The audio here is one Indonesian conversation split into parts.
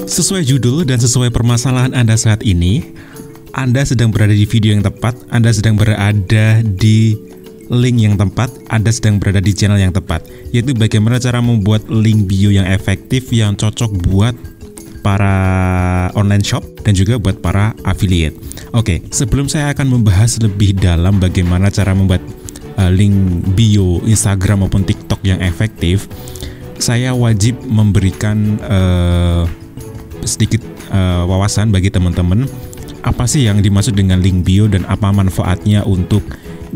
Sesuai judul dan sesuai permasalahan Anda saat ini, Anda sedang berada di video yang tepat, Anda sedang berada di link yang tepat, Anda sedang berada di channel yang tepat, yaitu bagaimana cara membuat link bio yang efektif, yang cocok buat para online shop dan juga buat para affiliate. Oke, sebelum saya akan membahas lebih dalam bagaimana cara membuat link bio Instagram maupun TikTok yang efektif, saya wajib memberikan sedikit wawasan bagi teman-teman apa sih yang dimaksud dengan link bio dan apa manfaatnya untuk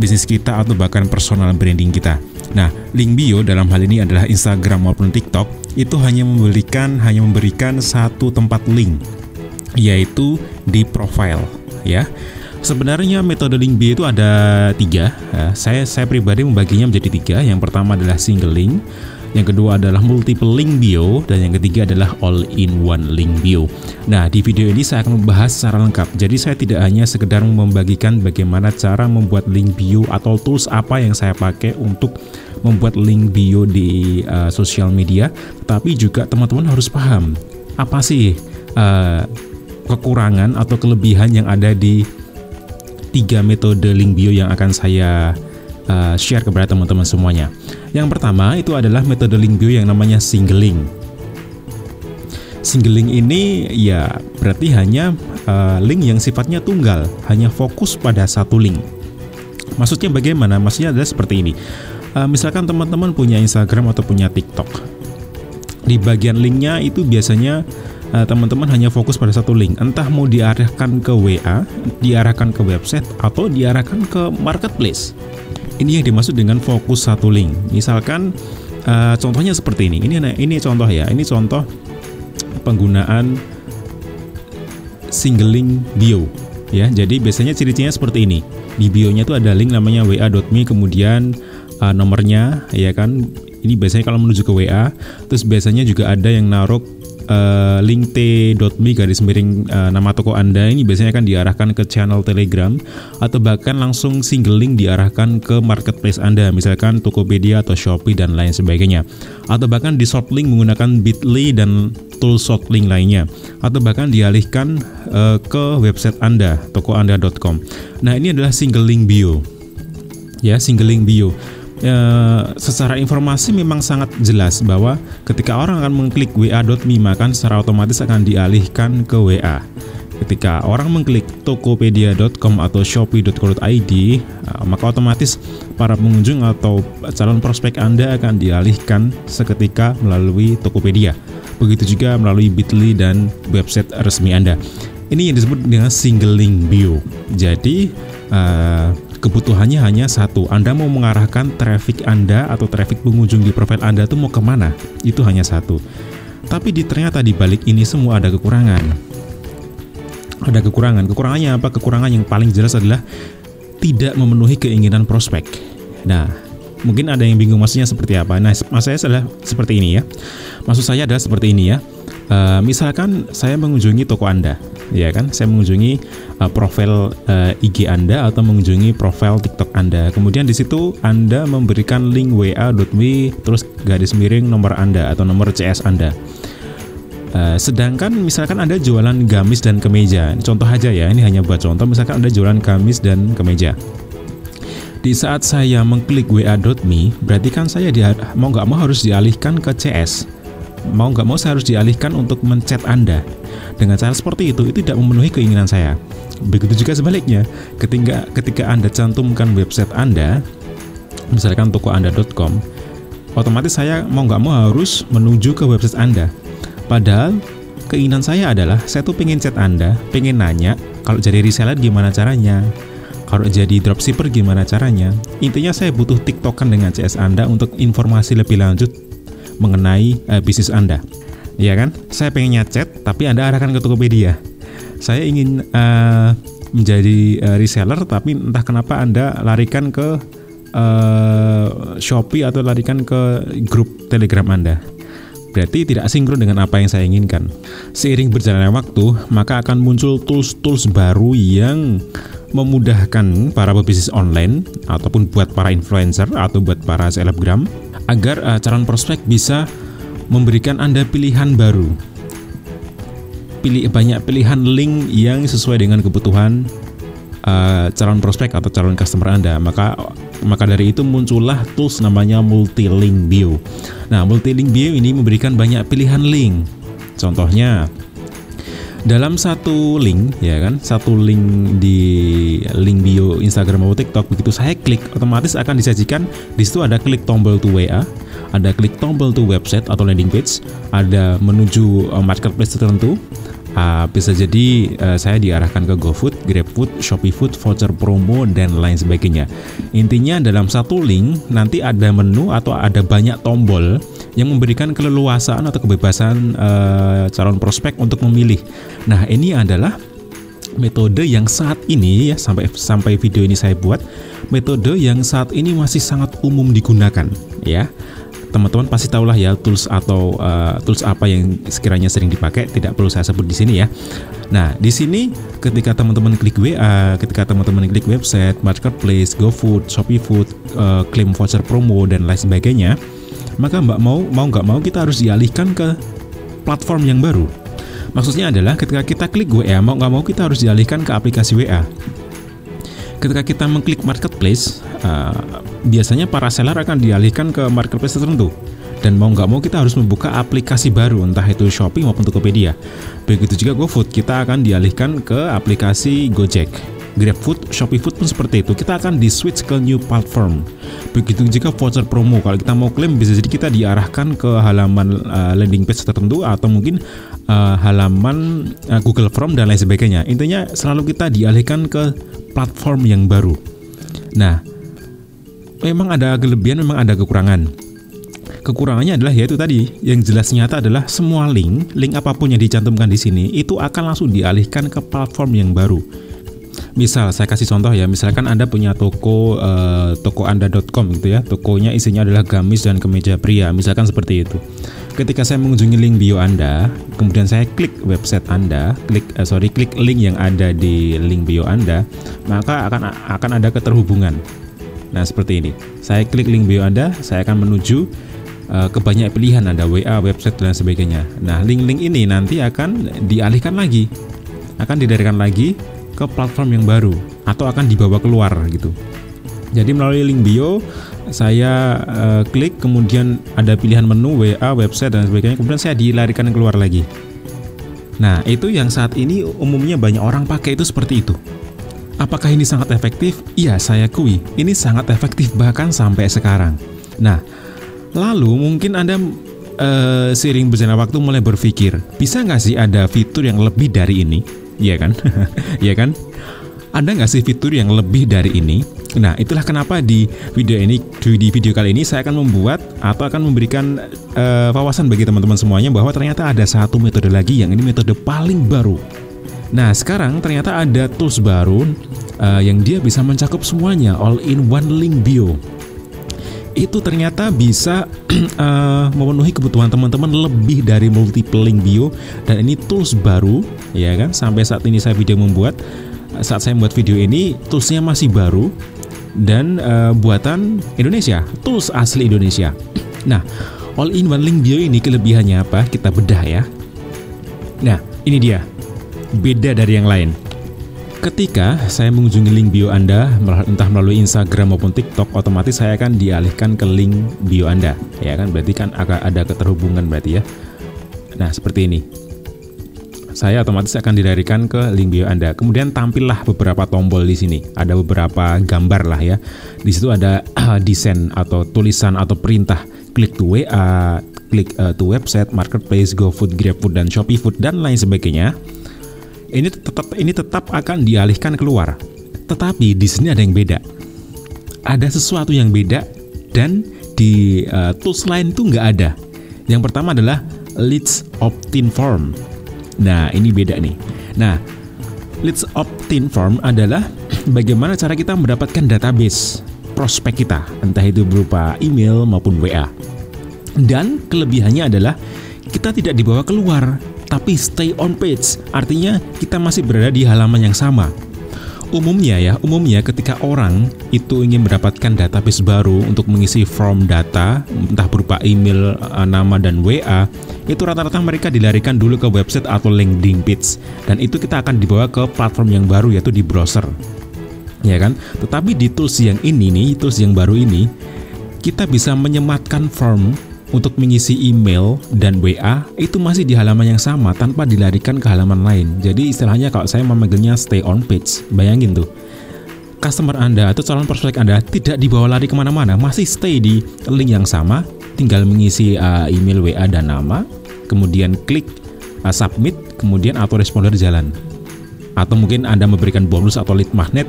bisnis kita atau bahkan personal branding kita. Nah, link bio dalam hal ini adalah Instagram maupun TikTok itu hanya memberikan satu tempat link, yaitu di profile, ya. Sebenarnya metode link bio itu ada 3. Saya pribadi membaginya menjadi 3. Yang pertama adalah single link, yang kedua adalah multiple link bio, dan yang ketiga adalah all-in-one link bio. Nah, di video ini saya akan membahas secara lengkap. Jadi saya tidak hanya sekedar membagikan bagaimana cara membuat link bio atau tools apa yang saya pakai untuk membuat link bio di sosial media, tapi juga teman-teman harus paham apa sih kekurangan atau kelebihan yang ada di 3 metode link bio yang akan saya share kepada teman-teman semuanya. Yang pertama itu adalah metode link bio yang namanya single link. Single link ini ya berarti hanya link yang sifatnya tunggal, hanya fokus pada satu link. Maksudnya bagaimana? Maksudnya adalah seperti ini. Misalkan teman-teman punya Instagram atau punya TikTok, di bagian linknya itu biasanya teman-teman hanya fokus pada satu link, entah mau diarahkan ke WA, diarahkan ke website, atau diarahkan ke marketplace. Ini yang dimaksud dengan fokus satu link. Misalkan contohnya seperti ini. Ini contoh ya. Ini contoh penggunaan single link bio. Ya, jadi biasanya ciri-cirinya seperti ini. Di bio-nya itu ada link namanya wa.me, kemudian nomornya, ya kan. Ini biasanya kalau menuju ke WA. Terus biasanya juga ada yang naruh link t.me nama toko Anda. Ini biasanya akan diarahkan ke channel Telegram, atau bahkan langsung single link diarahkan ke marketplace Anda, misalkan Tokopedia atau Shopee dan lain sebagainya, atau bahkan di short link menggunakan Bitly dan tool short link lainnya, atau bahkan dialihkan ke website Anda, tokoanda.com. Nah, ini adalah single link bio. Ya, single link bio. Secara informasi memang sangat jelas bahwa ketika orang akan mengklik wa.me, maka secara otomatis akan dialihkan ke WA. Ketika orang mengklik tokopedia.com atau shopee.co.id, maka otomatis para pengunjung atau calon prospek Anda akan dialihkan seketika melalui Tokopedia. Begitu juga melalui Bitly dan website resmi Anda. Ini yang disebut dengan single link bio. Jadi kebutuhannya hanya satu. Anda mau mengarahkan traffic Anda atau traffic pengunjung di profil Anda itu mau kemana? Itu hanya satu. Tapi ternyata di balik ini semua ada kekurangan. Ada kekurangan. Kekurangannya apa? Kekurangan yang paling jelas adalah tidak memenuhi keinginan prospek. Nah, mungkin ada yang bingung maksudnya seperti apa. Nah, maksud saya adalah seperti ini ya. Maksud saya adalah seperti ini ya. Misalkan saya mengunjungi toko Anda, ya kan? Saya mengunjungi profil IG Anda atau mengunjungi profil TikTok Anda. Kemudian di situ Anda memberikan link wa.me terus _ nomor Anda atau nomor CS Anda. Sedangkan misalkan Anda jualan gamis dan kemeja. Contoh aja ya, ini hanya buat contoh. Misalkan Anda jualan gamis dan kemeja. Di saat saya mengklik wa.me, berarti kan saya mau nggak mau harus dialihkan ke CS. Mau nggak mau saya harus dialihkan untuk menchat Anda. Dengan cara seperti itu tidak memenuhi keinginan saya. Begitu juga sebaliknya, ketika Anda cantumkan website Anda, misalkan tokoanda.com, otomatis saya mau nggak mau harus menuju ke website Anda. Padahal keinginan saya adalah saya tuh pengen chat Anda, pengen nanya kalau jadi reseller gimana caranya, kalau jadi dropshipper gimana caranya. Intinya saya butuh tiktokan dengan CS Anda untuk informasi lebih lanjut mengenai bisnis Anda, ya kan? Saya pengen chat, tapi Anda arahkan ke Tokopedia. Saya ingin menjadi reseller, tapi entah kenapa Anda larikan ke Shopee atau larikan ke grup Telegram Anda. Berarti tidak sinkron dengan apa yang saya inginkan. Seiring berjalannya waktu, maka akan muncul tools-tools baru yang memudahkan para pebisnis online ataupun buat para influencer atau buat para selebgram agar calon prospek bisa memberikan Anda pilihan baru. banyak pilihan link yang sesuai dengan kebutuhan calon prospek atau calon customer Anda. Maka dari itu muncullah tools namanya Multi-Link Bio. Nah, Multi-Link Bio ini memberikan banyak pilihan link. Contohnya dalam satu link, ya kan, satu link di link bio Instagram atau TikTok, begitu saya klik, otomatis akan disajikan di situ ada klik tombol to WA, ada klik tombol to website atau landing page, ada menuju marketplace tertentu. Bisa jadi saya diarahkan ke GoFood, GrabFood, ShopeeFood, voucher promo, dan lain sebagainya. Intinya dalam satu link nanti ada menu atau ada banyak tombol yang memberikan keleluasaan atau kebebasan calon prospek untuk memilih. Nah, ini adalah metode yang saat ini ya, sampai video ini saya buat, metode yang saat ini masih sangat umum digunakan ya. Teman-teman pasti tahulah ya tools atau tools apa yang sekiranya sering dipakai, tidak perlu saya sebut di sini ya. Nah, di sini ketika teman-teman klik WA, ketika teman-teman klik website, marketplace, GoFood, ShopeeFood, klaim voucher promo dan lain sebagainya, maka mau nggak mau kita harus dialihkan ke platform yang baru. Maksudnya adalah ketika kita klik WA, mau nggak mau kita harus dialihkan ke aplikasi WA. Ketika kita mengklik marketplace, biasanya para seller akan dialihkan ke marketplace tertentu. Dan mau nggak mau kita harus membuka aplikasi baru, entah itu Shopee maupun Tokopedia. Begitu juga GoFood, kita akan dialihkan ke aplikasi Gojek. GrabFood, ShopeeFood pun seperti itu. Kita akan di-switch ke new platform. Begitu juga voucher promo. Kalau kita mau klaim, bisa jadi kita diarahkan ke halaman landing page tertentu atau mungkin halaman Google Form dan lain sebagainya. Intinya selalu kita dialihkan ke platform yang baru. Nah, memang ada kelebihan, memang ada kekurangan. Kekurangannya adalah yaitu tadi, yang jelas nyata adalah semua link apapun yang dicantumkan di sini itu akan langsung dialihkan ke platform yang baru. Misal saya kasih contoh ya, misalkan Anda punya toko tokoanda.com gitu ya, tokonya isinya adalah gamis dan kemeja pria, misalkan seperti itu. Ketika saya mengunjungi link bio Anda, kemudian saya klik website Anda, klik link yang ada di link bio Anda, maka akan ada keterhubungan. Nah, seperti ini. Saya klik link bio Anda, saya akan menuju ke banyak pilihan, ada WA, website dan sebagainya. Nah, link-link ini nanti akan dialihkan lagi, akan didarikan lagi ke platform yang baru atau akan dibawa keluar gitu. Jadi melalui link bio saya klik, kemudian ada pilihan menu WA, website dan sebagainya, kemudian saya dilarikan keluar lagi. Nah, itu yang saat ini umumnya banyak orang pakai itu seperti itu. Apakah ini sangat efektif? Iya, saya akui ini sangat efektif bahkan sampai sekarang. Nah, lalu mungkin Anda seiring berjalannya waktu mulai berpikir, bisa nggak sih ada fitur yang lebih dari ini? Iya kan? Iya kan? Ada nggak sih fitur yang lebih dari ini? Nah, itulah kenapa di video kali ini saya akan membuat atau akan memberikan wawasan bagi teman-teman semuanya bahwa ternyata ada satu metode lagi yang ini metode paling baru. Nah, sekarang ternyata ada tools baru yang dia bisa mencakup semuanya, all in one link bio. Itu ternyata bisa memenuhi kebutuhan teman-teman lebih dari multiple link bio, dan ini tools baru ya kan. Sampai saat ini saat saya membuat video ini toolsnya masih baru dan buatan Indonesia, tools asli Indonesia. Nah, all in one link bio ini kelebihannya apa? Kita bedah ya. Nah, ini dia beda dari yang lain. Ketika saya mengunjungi link bio Anda, entah melalui Instagram maupun TikTok, otomatis saya akan dialihkan ke link bio Anda, ya kan? Berarti kan akan ada keterhubungan berarti ya. Nah, seperti ini. Saya otomatis akan dilarikan ke link bio Anda. Kemudian tampillah beberapa tombol di sini. Ada beberapa gambar lah ya. Di situ ada desain atau tulisan atau perintah. Klik to WA, klik to website, marketplace, GoFood, GrabFood dan ShopeeFood dan lain sebagainya. Ini tetap akan dialihkan keluar. Tetapi di sini ada yang beda. Ada sesuatu yang beda dan di tools lain itu nggak ada. Yang pertama adalah leads opt-in form. Nah, ini beda nih. Nah, leads opt-in form adalah bagaimana cara kita mendapatkan database prospek kita, entah itu berupa email maupun WA. Dan kelebihannya adalah kita tidak dibawa keluar, tapi stay on page, artinya kita masih berada di halaman yang sama. Umumnya ketika orang itu ingin mendapatkan database baru untuk mengisi form data, entah berupa email, nama, dan WA, itu rata-rata mereka dilarikan dulu ke website atau landing page, dan itu kita akan dibawa ke platform yang baru, yaitu di browser, ya kan? Tetapi di tools yang ini nih, tools yang baru ini, kita bisa menyematkan form untuk mengisi email dan WA itu masih di halaman yang sama tanpa dilarikan ke halaman lain. Jadi istilahnya kalau saya memanggilnya stay on page. Bayangin tuh, customer Anda atau calon prospek Anda tidak dibawa lari kemana-mana, masih stay di link yang sama, tinggal mengisi email, WA, dan nama, kemudian klik submit, kemudian autoresponder jalan. Atau mungkin Anda memberikan bonus atau lead magnet,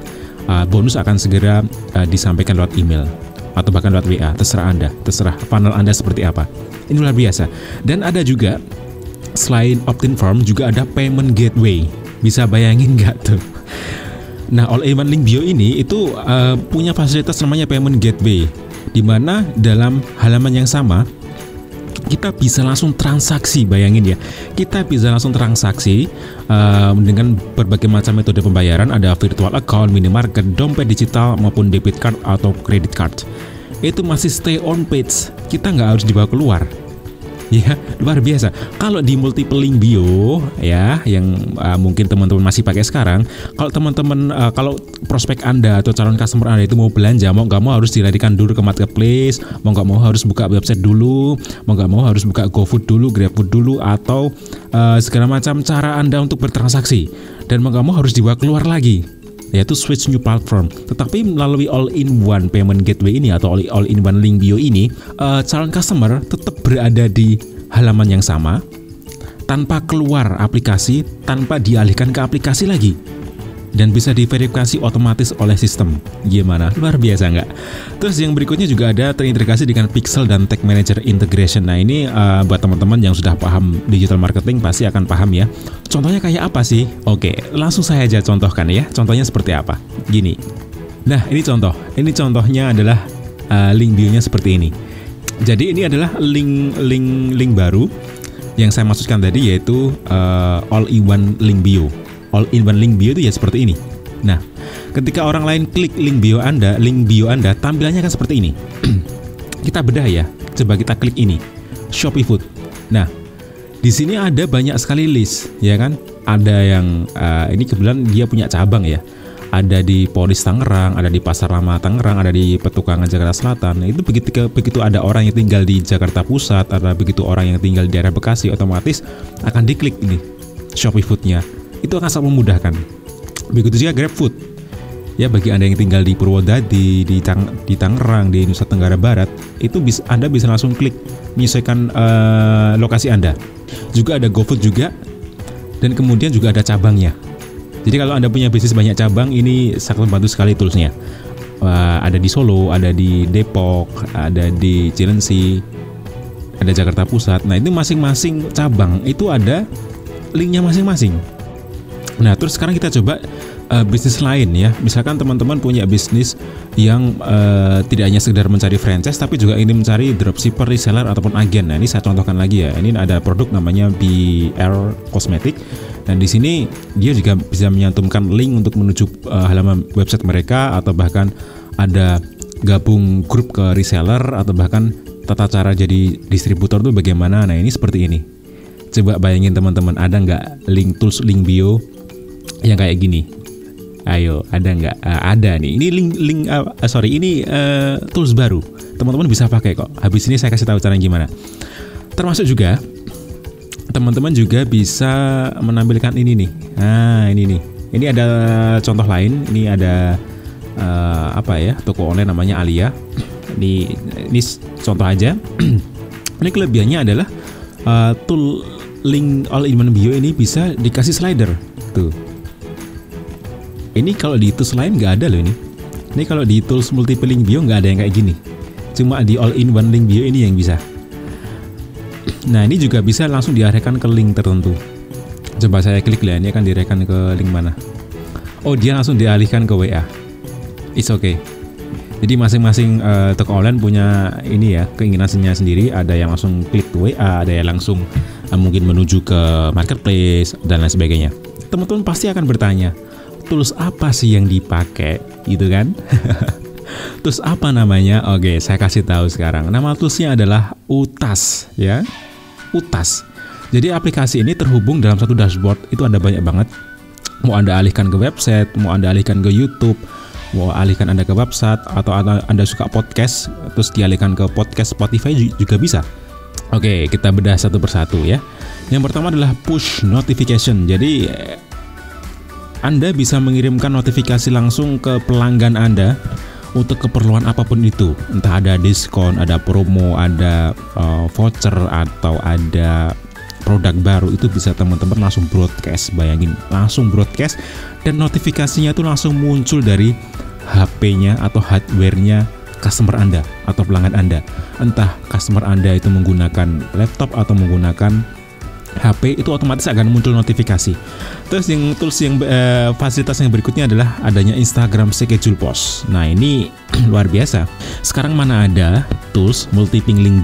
bonus akan segera disampaikan lewat email atau bahkan lewat WA, terserah Anda, terserah panel Anda seperti apa. Ini luar biasa. Dan ada juga, selain opt-in form, juga ada payment gateway. Bisa bayangin nggak tuh? Nah, all-in-one link bio ini itu punya fasilitas namanya payment gateway, di mana dalam halaman yang sama kita bisa langsung transaksi. Bayangin ya, kita bisa langsung transaksi dengan berbagai macam metode pembayaran. Ada virtual account, minimarket, dompet digital, maupun debit card atau credit card. Itu masih stay on page, kita nggak harus dibawa keluar. Ya, luar biasa. Kalau di multiple link bio ya, yang mungkin teman-teman masih pakai sekarang, kalau teman-teman kalau prospek Anda atau calon customer Anda itu mau belanja, mau nggak mau harus dilarikan dulu ke marketplace, mau nggak mau harus buka website dulu, mau nggak mau harus buka GoFood dulu, GrabFood dulu, atau segala macam cara Anda untuk bertransaksi, dan mau nggak mau harus dibawa keluar lagi, yaitu switch new platform. Tetapi melalui all-in-one payment gateway ini atau all-in-one link bio ini, calon customer tetap berada di halaman yang sama tanpa keluar aplikasi, tanpa dialihkan ke aplikasi lagi, dan bisa diverifikasi otomatis oleh sistem. Gimana? Luar biasa nggak? Terus yang berikutnya juga ada terintegrasi dengan Pixel dan Tag Manager Integration. Nah ini buat teman-teman yang sudah paham digital marketing pasti akan paham ya. Contohnya kayak apa sih? Oke, langsung saya aja contohkan ya. Contohnya seperti apa? Gini. Nah ini contoh. Ini contohnya adalah link bio-nya seperti ini. Jadi ini adalah link baru yang saya maksudkan tadi, yaitu all-in-one link bio. All-in-one link bio itu ya seperti ini. Nah, ketika orang lain klik link bio Anda, tampilannya kan seperti ini. Kita bedah ya. Coba kita klik ini, Shopee Food. Nah, di sini ada banyak sekali list, ya kan? Ada yang ini kebetulan dia punya cabang ya. Ada di Polis Tangerang, ada di Pasar Lama Tangerang, ada di Petukangan Jakarta Selatan. Nah, itu begitu ada orang yang tinggal di Jakarta Pusat, ada begitu orang yang tinggal di daerah Bekasi, otomatis akan diklik ini Shopee Food-nya. Itu akan sangat memudahkan. Begitu juga GrabFood. Ya, bagi Anda yang tinggal di Purwodadi, di Tangerang, di Nusa Tenggara Barat, itu Anda bisa langsung klik menyesuaikan lokasi Anda. Juga ada GoFood juga, dan kemudian juga ada cabangnya. Jadi kalau Anda punya bisnis banyak cabang, ini sangat membantu sekali toolsnya. Ada di Solo, ada di Depok, ada di Cilengsi, ada Jakarta Pusat. Nah itu masing-masing cabang itu ada linknya masing-masing. Nah terus sekarang kita coba bisnis lain ya. Misalkan teman-teman punya bisnis yang tidak hanya sekedar mencari franchise, tapi juga ingin mencari dropshipper, reseller, ataupun agen. Nah ini saya contohkan lagi ya. Ini ada produk namanya BR Cosmetic. Dan di sini dia juga bisa menyantumkan link untuk menuju halaman website mereka, atau bahkan ada gabung grup ke reseller, atau bahkan tata cara jadi distributor itu bagaimana. Nah ini seperti ini. Coba bayangin teman-teman, ada nggak link tools link bio yang kayak gini? Ayo, ada nggak? Ada nih. Ini ini tools baru. Teman-teman bisa pakai kok. Habis ini saya kasih tahu caranya gimana. Termasuk juga teman-teman juga bisa menampilkan ini nih. Nah, ini nih. Ini ada contoh lain. Ini ada toko online namanya Alia. Ini contoh aja. Ini kelebihannya adalah tool link all-in-one bio ini bisa dikasih slider. Tuh. Ini kalau di tools lain nggak ada loh ini. Ini kalau di tools multiple link bio nggak ada yang kayak gini. Cuma di all-in-one link bio ini yang bisa. Nah ini juga bisa langsung diarahkan ke link tertentu. Coba saya klik lah, ini akan diarahkan ke link mana? Oh dia langsung dialihkan ke WA. It's okay. Jadi masing-masing toko online punya ini ya, keinginannya sendiri. Ada yang langsung klik WA, ada yang langsung mungkin menuju ke marketplace dan lain sebagainya. Teman-teman pasti akan bertanya, tools apa sih yang dipakai gitu kan? Tools apa namanya? Oke, saya kasih tahu sekarang. Nama toolsnya adalah Utas ya. Utas. Jadi aplikasi ini terhubung dalam satu dashboard. Itu ada banyak banget. Mau Anda alihkan ke website, mau Anda alihkan ke YouTube, mau alihkan Anda ke website, atau Anda suka podcast terus dialihkan ke podcast Spotify juga bisa. Oke, kita bedah satu persatu ya. Yang pertama adalah push notification. Jadi Anda bisa mengirimkan notifikasi langsung ke pelanggan Anda untuk keperluan apapun itu. Entah ada diskon, ada promo, ada voucher, atau ada produk baru, itu bisa teman-teman langsung broadcast. Bayangin, langsung broadcast dan notifikasinya itu langsung muncul dari HP-nya atau hardware-nya customer Anda atau pelanggan Anda. Entah customer Anda itu menggunakan laptop atau menggunakan HP, itu otomatis akan muncul notifikasi. Terus fasilitas yang berikutnya adalah adanya Instagram schedule post. Nah, ini luar biasa. Sekarang mana ada tools multiple link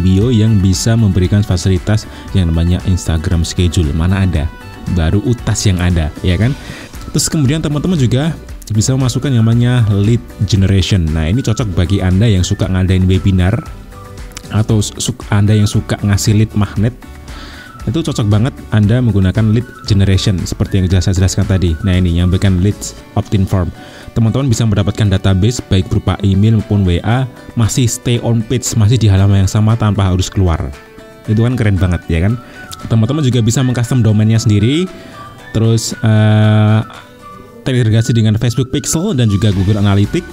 bio yang bisa memberikan fasilitas yang namanya Instagram schedule. Mana ada? Baru Utas yang ada, ya kan? Terus kemudian teman-teman juga bisa memasukkan yang namanya lead generation. Nah, ini cocok bagi Anda yang suka ngadain webinar atau Anda yang suka ngasih lead magnet. Itu cocok banget Anda menggunakan lead generation seperti yang saya jelaskan tadi. Nah, ini yang berikan leads opt-in form. Teman-teman bisa mendapatkan database baik berupa email maupun WA, masih stay on page, masih di halaman yang sama tanpa harus keluar. Itu kan keren banget ya kan. Teman-teman juga bisa mengcustom domainnya sendiri. Terus terintegrasi dengan Facebook Pixel dan juga Google Analytics.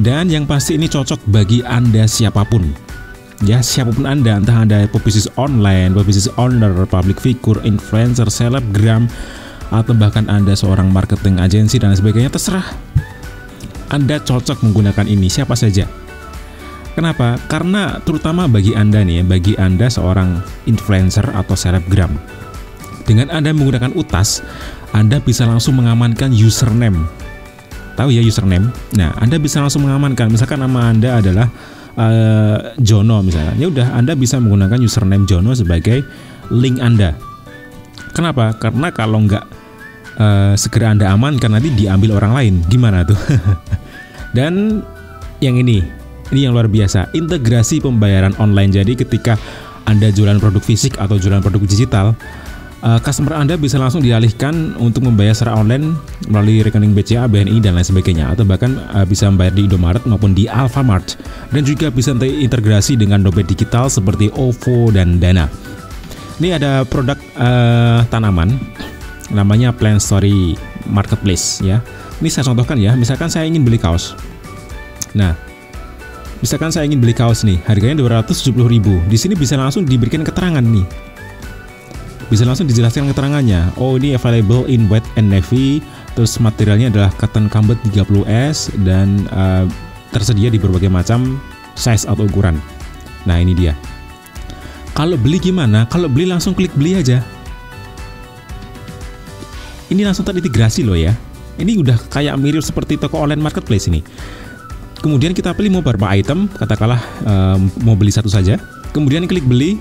Dan yang pasti ini cocok bagi Anda siapapun. Ya, siapapun Anda, entah Anda pebisnis online, pebisnis owner, public figure, influencer, selebgram, atau bahkan Anda seorang marketing agensi dan sebagainya, terserah. Anda cocok menggunakan ini, siapa saja. Kenapa? Karena terutama bagi Anda nih, bagi Anda seorang influencer atau selebgram. Dengan Anda menggunakan Utas, Anda bisa langsung mengamankan username. Tahu ya username? Nah, Anda bisa langsung mengamankan. Misalkan nama Anda adalah Jono misalnya. Ya udah, Anda bisa menggunakan username Jono sebagai link Anda. Kenapa? Karena kalau nggak segera Anda amankan, nanti diambil orang lain. Gimana tuh? Dan yang ini yang luar biasa, integrasi pembayaran online. Jadi ketika Anda jualan produk fisik atau jualan produk digital, customer Anda bisa langsung dialihkan untuk membayar secara online melalui rekening BCA, BNI, dan lain sebagainya. Atau bahkan bisa membayar di Indomaret maupun di Alfamart. Dan juga bisa terintegrasi dengan dompet digital seperti OVO dan Dana. Ini ada produk tanaman, namanya Plant Story Marketplace ya. Ini saya contohkan ya, misalkan saya ingin beli kaos. Nah, misalkan saya ingin beli kaos nih, harganya 270.000. Di sini bisa langsung diberikan keterangan nih. Bisa langsung dijelaskan keterangannya. Oh, ini available in white and navy. Terus materialnya adalah cotton combat 30S dan tersedia di berbagai macam size atau ukuran. Nah, ini dia. Kalau beli gimana? Kalau beli langsung klik beli aja. Ini langsung terintegrasi loh ya. Ini udah kayak mirip seperti toko online marketplace ini. Kemudian kita pilih mau berapa item, katakanlah mau beli satu saja. Kemudian klik beli.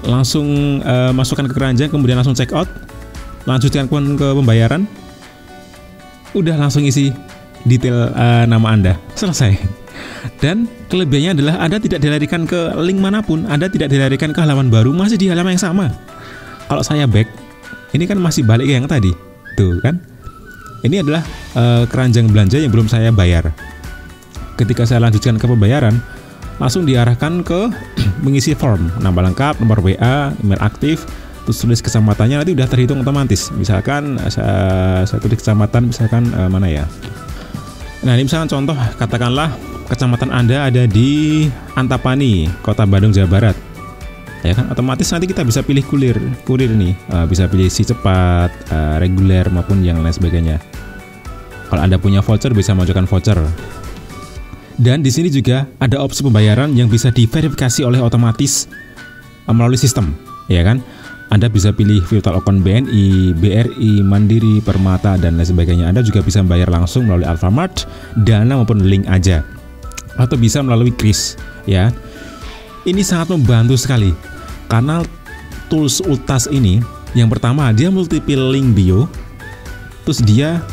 Langsung masukkan ke keranjang, kemudian langsung check out. Lanjutkan ke pembayaran. Udah langsung isi detail nama Anda. Selesai. Dan kelebihannya adalah Anda tidak dilarikan ke link manapun, Anda tidak dilarikan ke halaman baru, masih di halaman yang sama. Kalau saya back, ini kan masih balik ke yang tadi. Tuh kan. Ini adalah keranjang belanja yang belum saya bayar. Ketika saya lanjutkan ke pembayaran, langsung diarahkan ke mengisi form, nama lengkap, nomor WA, email aktif, terus tulis kecamatannya, nanti udah terhitung otomatis. Misalkan saya tulis kecamatan, misalkan mana ya. Nah, ini misalkan contoh, katakanlah kecamatan Anda ada di Antapani, Kota Bandung, Jawa Barat. Ya kan, otomatis nanti kita bisa pilih kurir nih, bisa pilih si cepat, reguler maupun yang lain sebagainya. Kalau Anda punya voucher, bisa mengajukan voucher. Dan di sini juga ada opsi pembayaran yang bisa diverifikasi oleh otomatis melalui sistem, ya kan? Anda bisa pilih virtual account BNI, BRI, Mandiri, Permata, dan lain sebagainya. Anda juga bisa bayar langsung melalui Alfamart, Dana maupun link aja, atau bisa melalui Kris, ya. Ini sangat membantu sekali karena tools Utas ini Yang pertama, dia multiple link bio. Terus dia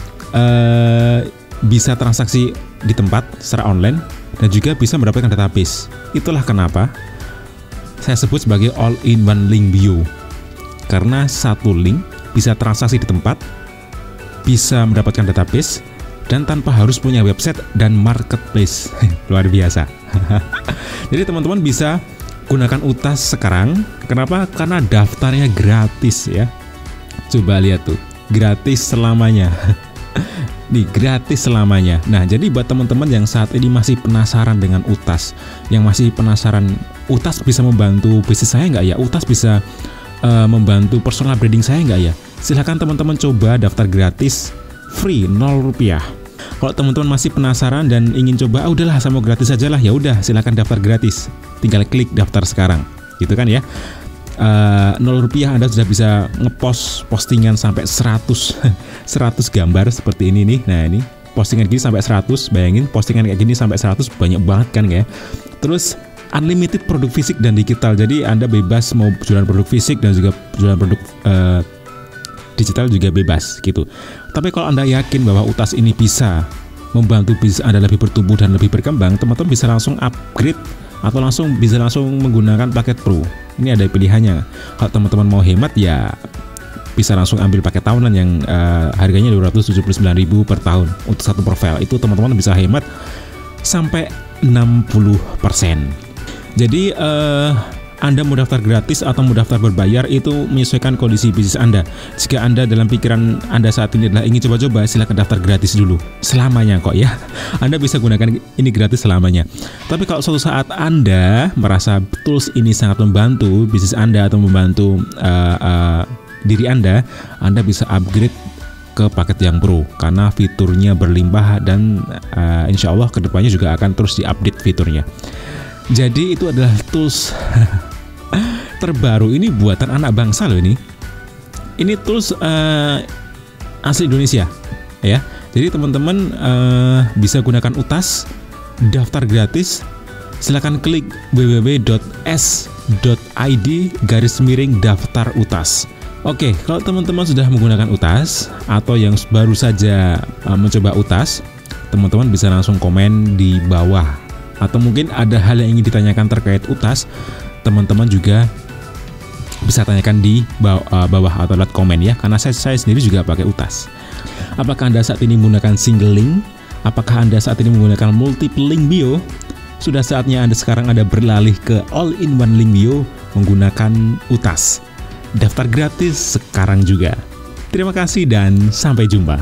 bisa transaksi di tempat secara online dan juga bisa mendapatkan database. Itulah kenapa saya sebut sebagai all-in-one link bio. Karena satu link bisa transaksi di tempat, bisa mendapatkan database, dan tanpa harus punya website dan marketplace. Luar biasa. Jadi teman-teman bisa gunakan UTAS sekarang. Kenapa? Karena daftarnya gratis ya. Coba lihat tuh, gratis selamanya. Nih, gratis selamanya. Nah, jadi buat teman-teman yang saat ini masih penasaran dengan UTAS, yang masih penasaran UTAS bisa membantu bisnis saya nggak ya? UTAS bisa membantu personal branding saya nggak ya? Silahkan teman-teman coba daftar gratis, free, 0 rupiah. Kalau teman-teman masih penasaran dan ingin coba, udahlah saya mau gratis aja lah, ya udah silahkan daftar gratis. Tinggal klik daftar sekarang, gitu kan ya. 0 rupiah Anda sudah bisa ngepost postingan sampai 100 gambar seperti ini nih. Nah, ini postingan gini sampai 100, bayangin postingan kayak gini sampai 100, banyak banget kan ya. Terus unlimited produk fisik dan digital, jadi Anda bebas mau jualan produk fisik dan juga jualan produk digital juga bebas gitu. Tapi kalau Anda yakin bahwa UTAS ini bisa membantu bisnis Anda lebih bertumbuh dan lebih berkembang, teman-teman bisa langsung upgrade atau bisa langsung menggunakan paket Pro. Ini ada pilihannya. Kalau teman-teman mau hemat ya bisa langsung ambil paket tahunan yang harganya 279.000 per tahun untuk satu profil. Itu teman-teman bisa hemat sampai 60%. Jadi Anda mau daftar gratis atau mau daftar berbayar itu menyesuaikan kondisi bisnis Anda. Jika Anda dalam pikiran Anda saat ini adalah ingin coba-coba, silakan daftar gratis dulu. Selamanya kok ya. Anda bisa gunakan ini gratis selamanya. Tapi kalau suatu saat Anda merasa tools ini sangat membantu bisnis Anda atau membantu diri Anda bisa upgrade ke paket yang Pro karena fiturnya berlimpah dan insya Allah kedepannya juga akan terus diupdate fiturnya. Jadi itu adalah tools terbaru, ini buatan anak bangsa loh ini. Ini tools asli Indonesia ya. Jadi teman-teman bisa gunakan UTAS, daftar gratis. Silakan klik www.s.id/daftar UTAS. Oke, kalau teman-teman sudah menggunakan UTAS atau yang baru saja mencoba UTAS, teman-teman bisa langsung komen di bawah. Atau mungkin ada hal yang ingin ditanyakan terkait UTAS, teman-teman juga bisa tanyakan di bawah atau lewat komen ya, karena saya sendiri juga pakai UTAS. Apakah Anda saat ini menggunakan single link? Apakah Anda saat ini menggunakan multiple link bio? Sudah saatnya Anda sekarang beralih ke all-in-one link bio menggunakan UTAS. Daftar gratis sekarang juga. Terima kasih dan sampai jumpa.